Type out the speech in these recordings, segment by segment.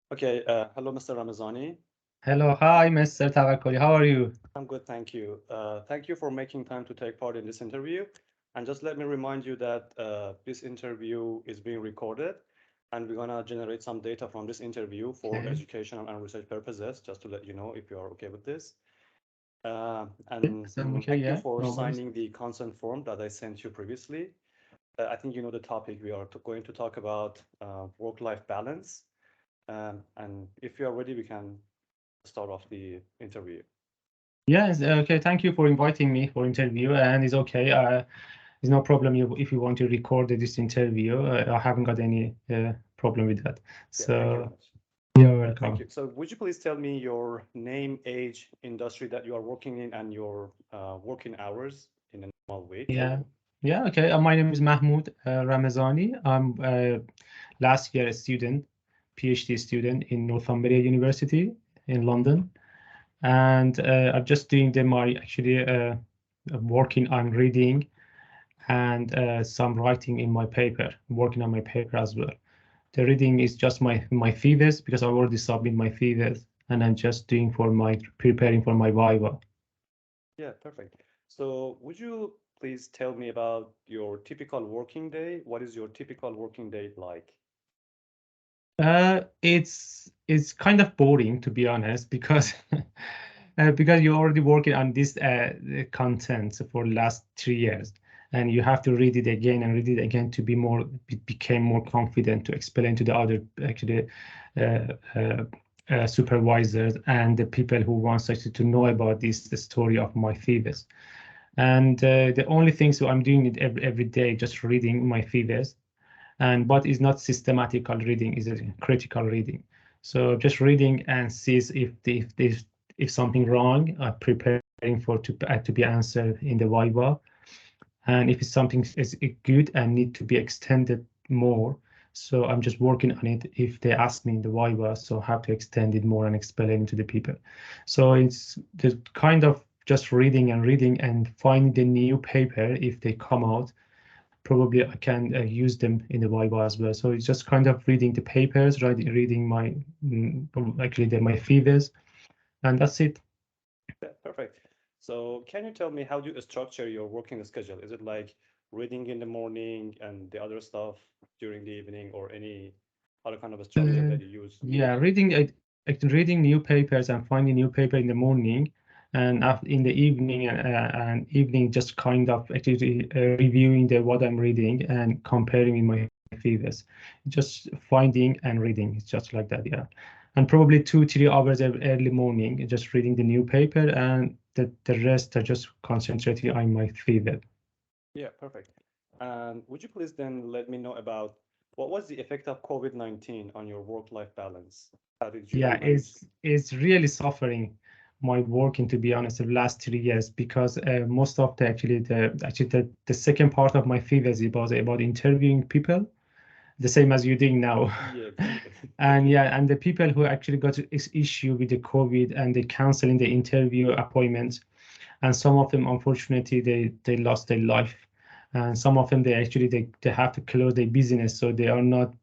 Okay, hello, Mr. Ramezani. Hello, hi, Mr. Tavakkoli. How are you? I'm good, thank you. Thank you for making time to take part in this interview. And just let me remind you that this interview is being recorded, and we're gonna generate some data from this interview for Okay. educational and research purposes, just to let you know if you are okay with this. Yes, I'm okay. Thank you Yeah, for no worries. signing the consent form that I sent you previously. I think you know the topic. We are going to talk about work-life balance. And if you are ready, we can start off the interview. Yes, okay. Thank you for inviting me for interview, and it's okay. There's no problem if you want to record this interview. I haven't got any problem with that. Yeah, thank you very So much. you're Thank welcome. you. So would you please tell me your name, age, industry that you are working in, and your working hours in a normal week? Yeah, yeah. Okay. My name is Mahmoud Ramezani. I'm last year a student, PhD student in Northumbria University in London. And I'm just doing them. I actually working on reading and some writing in my paper, working on my paper as well. The reading is just my thesis because I already submit my thesis, and I'm just doing for my preparing for my viva. Yeah, perfect. So would you please tell me about your typical working day? What is your typical working day like? It's kind of boring to be honest because because you're already working on this content for the last 3 years, and you have to read it again and read it again to became more confident to explain to the other actually uh, uh, supervisors and the people who wants actually to know about this the story of my thesis. And the only thing so I'm doing it every day, just reading my thesis, and but it's not systematical reading, is a critical reading. So just reading and sees if something wrong, preparing for to be answered in the viva, and if it's something is good and need to be extended more, so I'm just working on it if they ask me in the viva, so I have to extend it more and explain to the people. So it's the kind of just reading and reading and finding the new paper if they come out. Probably I can use them in the Viva as well. So it's just kind of reading the papers, reading my my thesis, and that's it. Yeah, perfect. So can you tell me how do you structure your working schedule? Is it like reading in the morning and the other stuff during the evening, or any other kind of a structure Uh, that you use? yeah, reading new papers and finding new paper in the morning, and in the evening and evening just kind of actually reviewing the what I'm reading and comparing in my thesis. Just finding and reading. It's just like that, yeah. And probably 2 3 hours early morning, just reading the new paper, and the rest are just concentrating on my thesis. Yeah, perfect. And would you please then let me know about what was the effect of COVID-19 on your work-life balance? How did you Yeah, manage? it's really suffering my working, to be honest, the last 3 years, because most of the second part of my thesis was about interviewing people, the same as you're doing now. Yeah, exactly. And yeah, and the people who actually got this issue with the COVID and they canceling the interview appointments, and some of them unfortunately they lost their life, and some of them they have to close their business, so they are not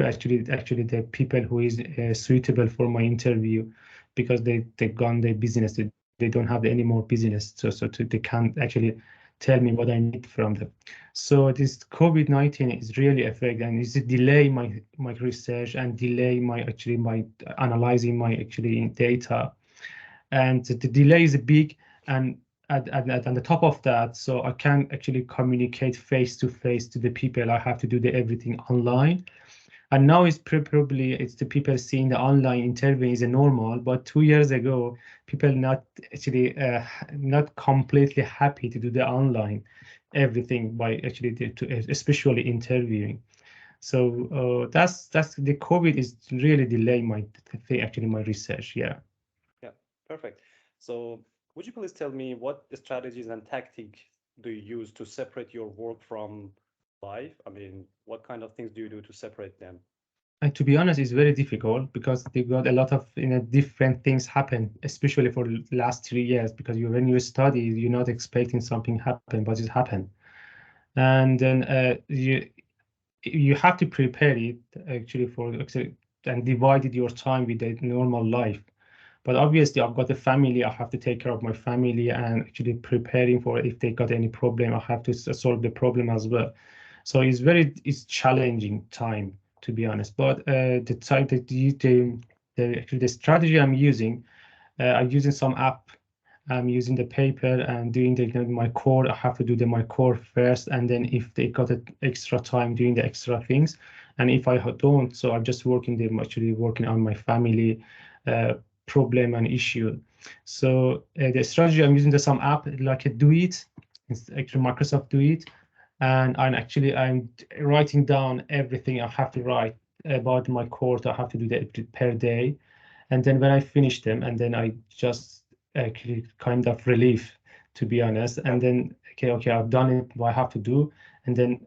actually the people who is suitable for my interview, because they gone their business, they don't have any more business, they can't actually tell me what I need from them. So this COVID-19 is really affect, and it's delay my research and delay my analyzing my actually data, and the delay is big. And on the top of that, so I can't actually communicate face to face to the people. I have to do the everything online. And now it's probably it's the people seeing the online interview is a normal, but 2 years ago, people not actually not completely happy to do the online everything by actually especially interviewing. So that's the COVID is really delaying my actually my research. Yeah. Yeah, perfect. So would you please tell me what strategies and tactics do you use to separate your work from life? I mean, what kind of things do you do to separate them? And to be honest, it's very difficult because they got a lot of different things happen, especially for the last 3 years. Because when you study, you're not expecting something happen, but it happened. And then you have to prepare it actually for actually and divided your time with the normal life. But obviously, I've got a family. I have to take care of my family and actually preparing for if they got any problem. I have to solve the problem as well. So it's challenging time, to be honest. But the type that actually the strategy I'm using some app. I'm using the paper and doing my core. I have to do my core first, and then if they got extra time doing the extra things, and if I don't, so I'm just working. I'm actually working on my family uh, problem and issue. So the strategy I'm using some app like a Do It. It's actually Microsoft Do It, and I'm writing down everything I have to write about my course. I have to do that per day, and then when I finish them, and then I just actually kind of relief, to be honest. And then okay, I've done it. What I have to do, and then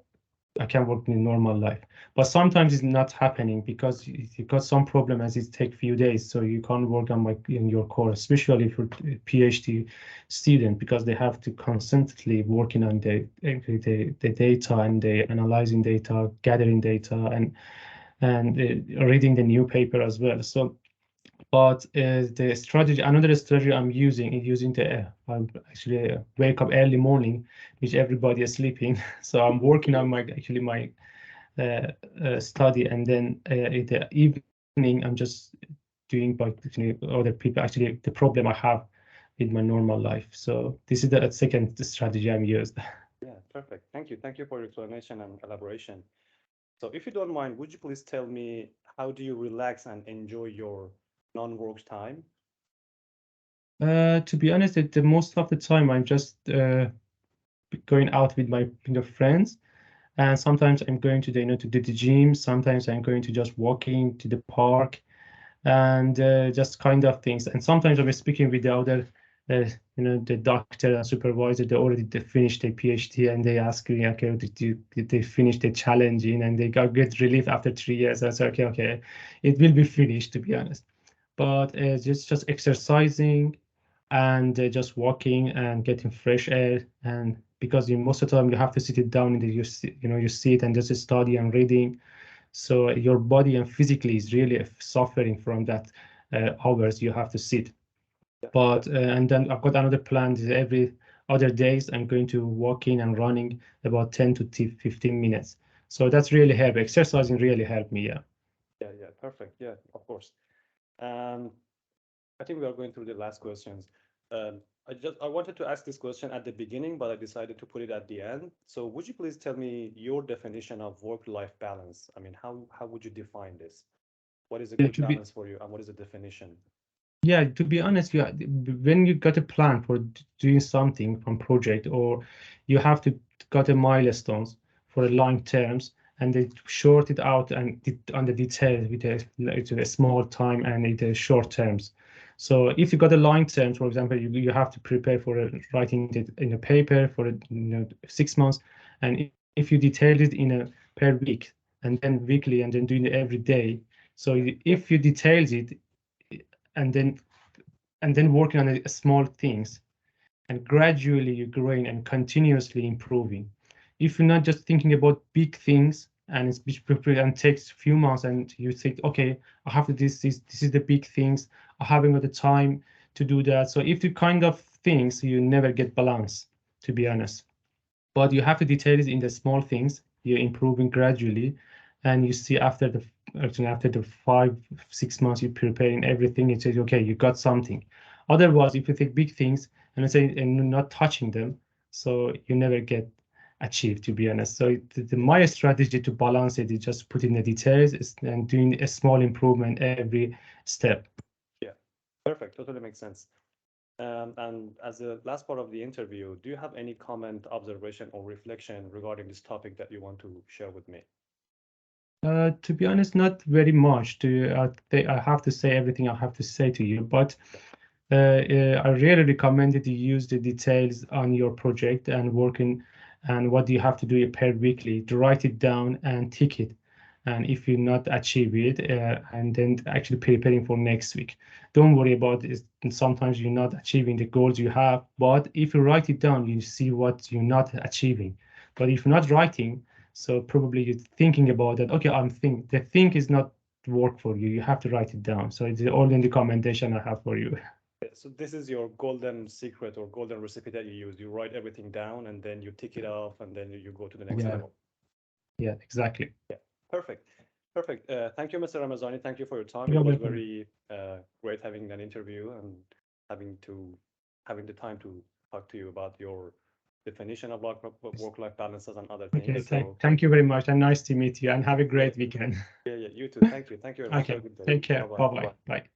I can work in normal life. But sometimes it's not happening because you got some problem as it take few days, so you can't work on in your course, especially for PhD student because they have to constantly working on the data and the analyzing data, gathering data, and reading the new paper as well. So but the strategy, another strategy I'm using is using I actually wake up early morning, which everybody is sleeping. So I'm working on my study, and then in the evening I'm just doing by other people. Actually, the problem I have with my normal life. So this is the second strategy I'm used. Yeah, perfect. Thank you. Thank you for your explanation and elaboration. So if you don't mind, would you please tell me how do you relax and enjoy your non-work time? To be honest, the most of the time I'm just going out with my friends. And sometimes I'm going to to the gym. Sometimes I'm going to just walking to the park, and just kind of things. And sometimes I'm speaking with the other, the doctor and supervisor. They finished their PhD, and they ask me, okay, did they finish the challenging? And they got good relief after 3 years. I said, okay, it will be finished, to be honest. But just exercising and just walking and getting fresh air, and because most of the time you have to sit it down in you sit and just study and reading, so your body and physically is really suffering from that hours you have to sit. Yeah, But and then I've got another plan is every other days I'm going to walking and running about 10 to 15 minutes. So that's really help. Exercising really helped me. Yeah. yeah, perfect. Yeah, of course. Um, I think we are going through the last questions. I wanted to ask this question at the beginning, but I decided to put it at the end. So would you please tell me your definition of work-life balance? I mean, how would you define this? What is a Yeah, good balance for you, and what is the definition? Yeah, to be honest, yeah, when you got a plan for doing something from project, or you have to got a milestones for a long terms, and they short it out and on the details with a small time and it short terms. So if you got a long terms, for example, you have to prepare for writing it in a paper for 6 months, and if you detailed it in a per week and then weekly and then doing it every day. So Yeah, if you details it and then working on small things, and gradually you're growing and continuously improving. If you're not just thinking about big things and and takes a few months and you think, okay, I have to this is the big things, I haven't got the time to do that. So if you kind of things, you never get balance, to be honest. But you have to detail it in the small things. You're improving gradually, and you see after the 5 6 months you're preparing everything. It says, okay, you got something. Otherwise, if you take big things and let's say and you're not touching them, so you never get achieved. To be honest, so yeah, my strategy to balance it is just putting the details and doing a small improvement every step. yeah. Perfect. Totally makes sense. And as a last part of the interview, do you have any comment, observation, or reflection regarding this topic that you want to share with me? To be honest, not very much. I have to say everything I have to say to you, but I really recommend that you use the details on your project and working and what you have to do per weekly to write it down and tick it. And if you not achieve it, and then actually preparing for next week. Don't worry about it. Sometimes you're not achieving the goals you have, but if you write it down, you see what you're not achieving. But if you're not writing, so probably you're thinking about that. Okay, I'm think the think is not work for you. You have to write it down. So it's the only recommendation I have for you. So this is your golden secret or golden recipe that you use. You write everything down and then you tick it off and then you go to the next Yeah. level. Yeah, exactly. Perfect. Perfect. Thank you, Mr. Ramezani. Thank you for your time. You're It was welcome. very great having an interview and having the time to talk to you about your definition of work-life balances and other Okay, things. So thank you very much, and nice to meet you, and have a great weekend. yeah, you too. Thank you. Thank you very much. Have Okay, a good day. take care. Bye-bye. Bye-bye. Bye-bye. Bye.